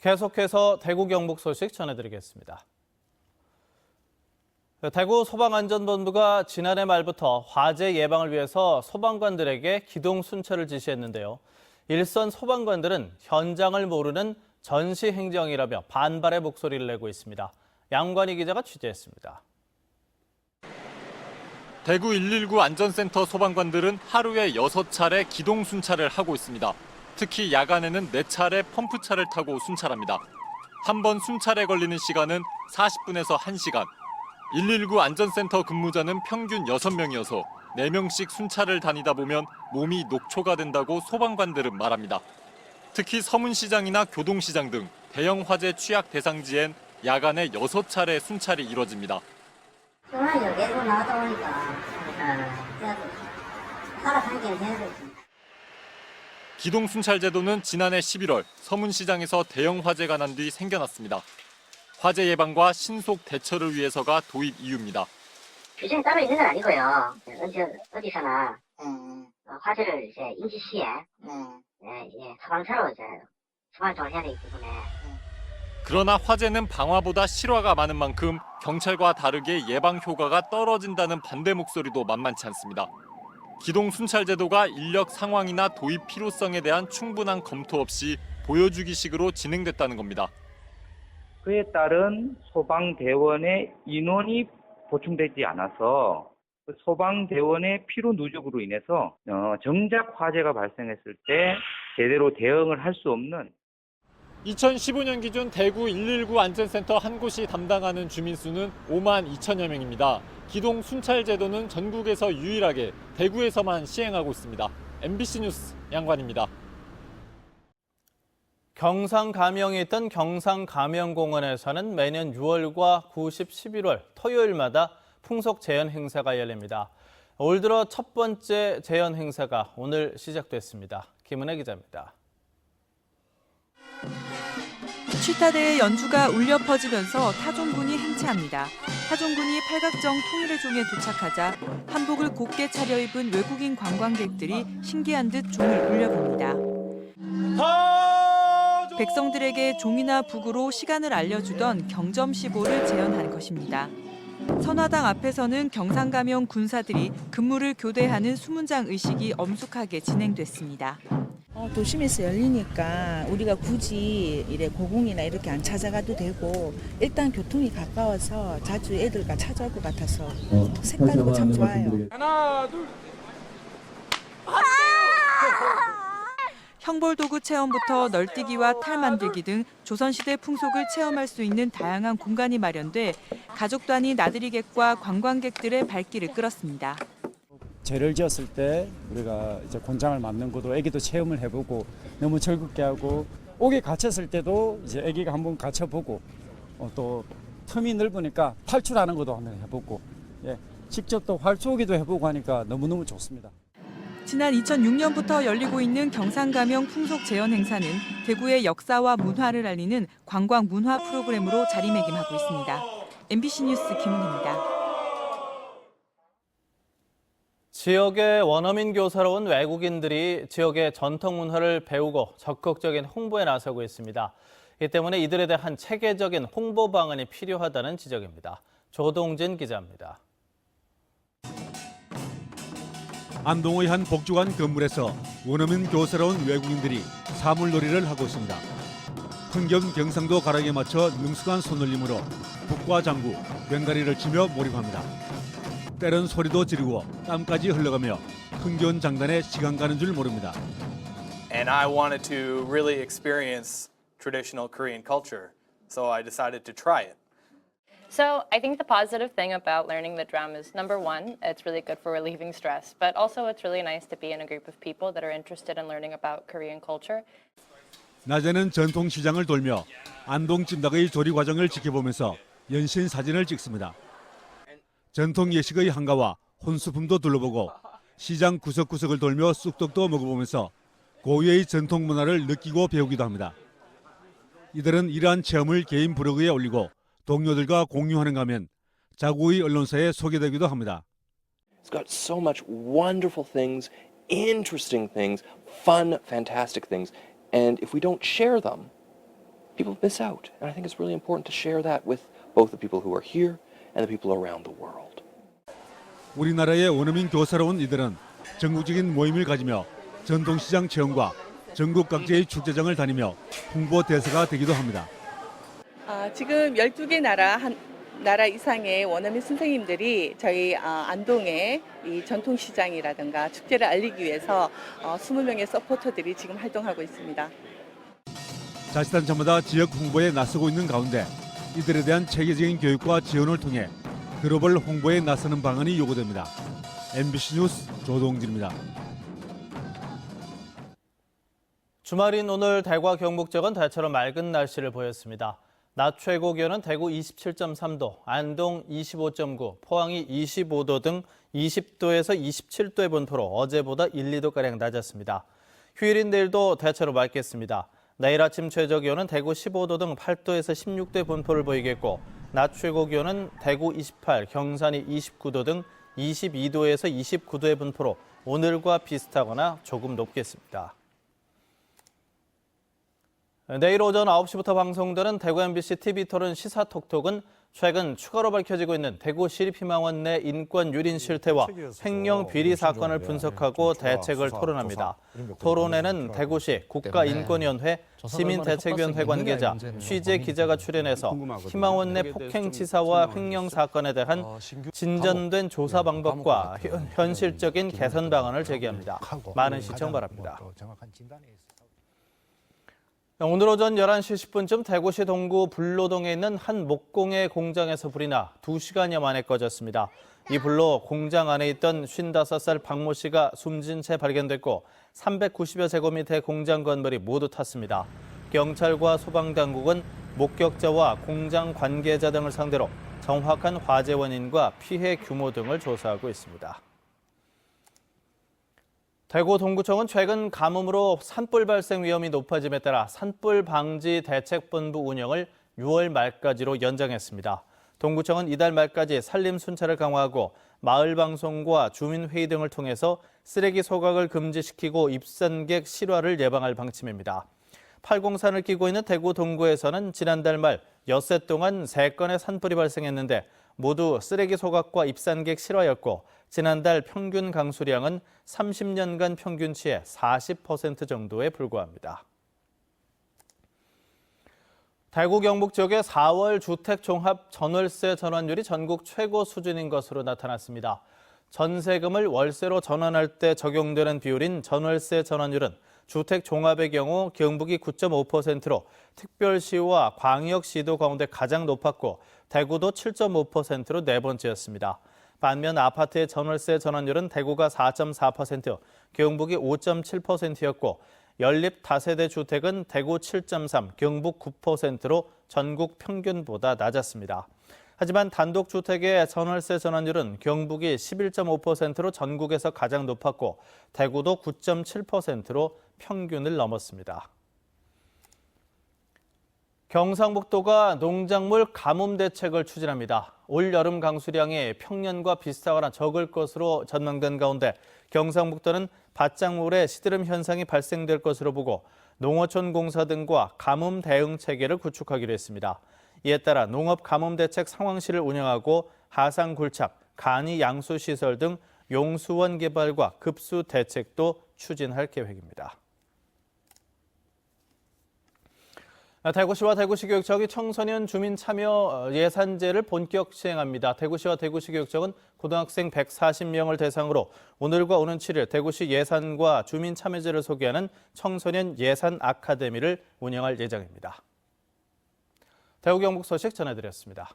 계속해서 대구 경북 소식 전해드리겠습니다. 대구 소방안전본부가 지난해 말부터 화재 예방을 위해서 소방관들에게 기동 순찰을 지시했는데요. 일선 소방관들은 현장을 모르는 전시행정이라며 반발의 목소리를 내고 있습니다. 양관희 기자가 취재했습니다. 대구 119 안전센터 소방관들은 하루에 6차례 기동 순찰을 하고 있습니다. 특히 야간에는 4차례 펌프차를 타고 순찰합니다. 한 번 순찰에 걸리는 시간은 40분에서 1시간. 119 안전센터 근무자는 평균 6명이어서 4명씩 순찰을 다니다 보면 몸이 녹초가 된다고 소방관들은 말합니다. 특히 서문시장이나 교동시장 등 대형 화재 취약 대상지엔 야간에 6차례 순찰이 이뤄집니다. 피곤하죠. 계속 나갔다 오니까. 살아가는 게 힘들죠. 기동 순찰 제도는 지난해 11월 서문시장에서 대형 화재가 난 뒤 생겨났습니다. 화재 예방과 신속 대처를 위해서가 도입 이유입니다. 규정이 따로 있는 건 아니고요. 어디서나 화재를 이제 인지 시에 소방차로 소방청을 해야 되기 때문에. 그러나 화재는 방화보다 실화가 많은 만큼 경찰과 다르게 예방 효과가 떨어진다는 반대 목소리도 만만치 않습니다. 기동 순찰 제도가 인력 상황이나 도입 필요성에 대한 충분한 검토 없이 보여주기식으로 진행됐다는 겁니다. 그에 따른 소방대원의 인원이 보충되지 않아서 소방대원의 필요 누적으로 인해서 정작 화재가 발생했을 때 제대로 대응을 할 수 없는 2015년 기준 대구 119 안전센터 한 곳이 담당하는 주민 수는 5만 2천여 명입니다. 기동 순찰 제도는 전국에서 유일하게 대구에서만 시행하고 있습니다. MBC 뉴스 양관입니다. 경상가명에 있던 경상가명공원에서는 매년 6월과 9, 10, 11월 토요일마다 풍속 재현 행사가 열립니다. 올 들어 첫 번째 재현 행사가 오늘 시작됐습니다. 김은혜 기자입니다. 취타대의 연주가 울려 퍼지면서 타종군이 행차합니다. 타종군이 팔각정 통일의 종에 도착하자 한복을 곱게 차려입은 외국인 관광객들이 신기한 듯 종을 울려봅니다. 백성들에게 종이나 북으로 시간을 알려주던 경점시보를 재현한 것입니다. 선화당 앞에서는 경상가명 군사들이 근무를 교대하는 수문장 의식이 엄숙하게 진행됐습니다. 도심에서 열리니까 우리가 굳이 이래 고궁이나 이렇게 안 찾아가도 되고 일단 교통이 가까워서 자주 애들과 찾아올 것 같아서 색다르고 참 좋아요. 하나, 둘. 형벌도구 체험부터 널뛰기와 탈 만들기 등 조선시대 풍속을 체험할 수 있는 다양한 공간이 마련돼 가족 단위 나들이객과 관광객들의 발길을 끌었습니다. 죄를 지었을 때 우리가 이제 곤장을 맞는 것도 애기도 체험을 해보고 너무 즐겁게 하고 옥에 갇혔을 때도 이제 애기가 한번 갇혀보고 또 틈이 넓으니까 탈출하는 것도 한번 해보고 직접 또 활쏘기도 해보고 하니까 너무너무 좋습니다. 지난 2006년부터 열리고 있는 경상가명 풍속 재현 행사는 대구의 역사와 문화를 알리는 관광 문화 프로그램으로 자리매김하고 있습니다. MBC 뉴스 김은혜입니다. 지역의 원어민 교사로 온 외국인들이 지역의 전통 문화를 배우고 적극적인 홍보에 나서고 있습니다. 이 때문에 이들에 대한 체계적인 홍보 방안이 필요하다는 지적입니다. 조동진 기자입니다. 안동의 한 복지관 건물에서 원어민 교사로 온 외국인들이 사물놀이를 하고 있습니다. 흥경 경상도 가락에 맞춰 능숙한 손놀림으로 북과 장구, 꽹가리를 치며 몰입합니다. 때론 소리도 지르고 땀까지 흘러가며 흥겨운 장단에 시간 가는 줄 모릅니다. And I wanted to really experience traditional Korean culture, so I decided to try it. So I think the positive thing about learning the drum is, number one, it's really good for relieving stress, but also it's really nice to be in a group of people that are interested in learning about Korean culture. 낮에는 전통시장을 돌며 안동 찜닭의 조리 과정을 지켜보면서 연신 사진을 찍습니다. 전통 예식의 한가와 혼수품도 둘러보고 시장 구석구석을 돌며 쑥떡도 먹어보면서 고유의 전통 문화를 느끼고 배우기도 합니다. 이들은 이러한 체험을 개인 블로그에 올리고 동료들과 공유하는가 하면 자국의 언론사에 소개되기도 합니다. It's got so much wonderful things, interesting things, fun, fantastic things. And if we don't share them, people miss out. And I think it's really important to share that with both the people who are here and the people around the world. 우리나라의 원어민 교사로 온 이들은 전국적인 모임을 가지며 전통시장 체험과 전국 각지의 축제장을 다니며 홍보 대사가 되기도 합니다. 지금 12개 나라 이상의 원어민 선생님들이 저희 안동의 이 전통시장이라든가 축제를 알리기 위해서 20명의 서포터들이 지금 활동하고 있습니다. 자치단체마다 지역 홍보에 나서고 있는 가운데 이들에 대한 체계적인 교육과 지원을 통해 글로벌 홍보에 나서는 방안이 요구됩니다. MBC 뉴스 조동진입니다. 주말인 오늘 대구와 경북 지역은 대체로 맑은 날씨를 보였습니다. 낮 최고 기온은 대구 27.3도, 안동 25.9, 포항이 25도 등 20도에서 27도의 분포로 어제보다 1, 2도가량 낮았습니다. 휴일인 내일도 대체로 맑겠습니다. 내일 아침 최저 기온은 대구 15도 등 8도에서 16도의 분포를 보이겠고 낮 최고 기온은 대구 28, 경산이 29도 등 22도에서 29도의 분포로 오늘과 비슷하거나 조금 높겠습니다. 내일 오전 9시부터 방송되는 대구 MBC TV토론 시사톡톡은 최근 추가로 밝혀지고 있는 대구 시립희망원 내 인권 유린 실태와 횡령 비리 사건을 분석하고 대책을 토론합니다. 토론회는 대구시 국가인권위원회, 시민대책위원회 관계자, 취재 기자가 출연해서 희망원 내 폭행치사와 횡령 사건에 대한 진전된 조사 방법과 현실적인 개선 방안을 제기합니다. 많은 시청 바랍니다. 오늘 오전 11시 10분쯤 대구시 동구 불로동에 있는 한 목공예 공장에서 불이 나 2시간여 만에 꺼졌습니다. 이 불로 공장 안에 있던 55살 박모 씨가 숨진 채 발견됐고 390여 제곱미터의 공장 건물이 모두 탔습니다. 경찰과 소방당국은 목격자와 공장 관계자 등을 상대로 정확한 화재 원인과 피해 규모 등을 조사하고 있습니다. 대구 동구청은 최근 가뭄으로 산불 발생 위험이 높아짐에 따라 산불 방지 대책본부 운영을 6월 말까지로 연장했습니다. 동구청은 이달 말까지 산림 순찰을 강화하고 마을 방송과 주민회의 등을 통해서 쓰레기 소각을 금지시키고 입산객 실화를 예방할 방침입니다. 팔공산을 끼고 있는 대구 동구에서는 지난달 말 엿새 동안 3건의 산불이 발생했는데 모두 쓰레기 소각과 입산객 실화였고 지난달 평균 강수량은 30년간 평균치의 40% 정도에 불과합니다. 대구 경북 지역의 4월 주택 종합 전월세 전환율이 전국 최고 수준인 것으로 나타났습니다. 전세금을 월세로 전환할 때 적용되는 비율인 전월세 전환율은 주택 종합의 경우 경북이 9.5%로 특별시와 광역시도 가운데 가장 높았고 대구도 7.5%로 네 번째였습니다. 반면 아파트의 전월세 전환율은 대구가 4.4%, 경북이 5.7%였고 연립 다세대 주택은 대구 7.3, 경북 9%로 전국 평균보다 낮았습니다. 하지만 단독주택의 전월세 전환율은 경북이 11.5%로 전국에서 가장 높았고 대구도 9.7%로 평균을 넘었습니다. 경상북도가 농작물 가뭄 대책을 추진합니다. 올 여름 강수량이 평년과 비슷하거나 적을 것으로 전망된 가운데 경상북도는 밭작물에 시드름 현상이 발생될 것으로 보고 농어촌 공사 등과 가뭄 대응 체계를 구축하기로 했습니다. 이에 따라 농업 가뭄 대책 상황실을 운영하고 하상 굴착, 간이 양수 시설 등 용수원 개발과 급수 대책도 추진할 계획입니다. 대구시와 대구시교육청이 청소년 주민 참여 예산제를 본격 시행합니다. 대구시와 대구시교육청은 고등학생 140명을 대상으로 오늘과 오는 7일 대구시 예산과 주민 참여제를 소개하는 청소년 예산 아카데미를 운영할 예정입니다. 대구 경북 소식 전해드렸습니다.